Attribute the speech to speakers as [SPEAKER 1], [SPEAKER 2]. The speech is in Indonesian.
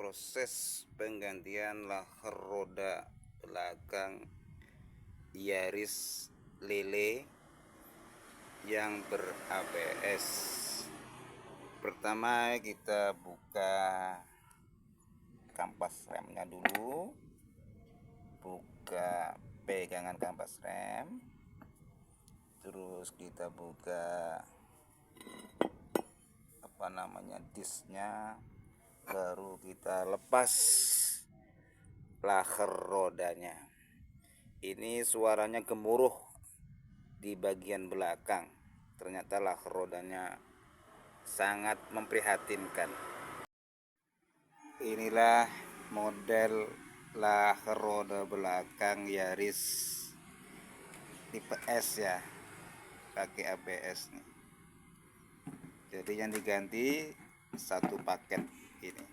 [SPEAKER 1] proses penggantian laher roda belakang Yaris Lele yang ber-ABS. Pertama kita buka kampas remnya dulu, buka pegangan kampas rem, terus kita buka disnya, baru kita lepas laher rodanya. Ini suaranya gemuruh di bagian belakang, ternyata laher rodanya sangat memprihatinkan. Inilah model laher roda belakang Yaris tipe S ya, pakai ABS nih. Jadi yang diganti satu paket ini.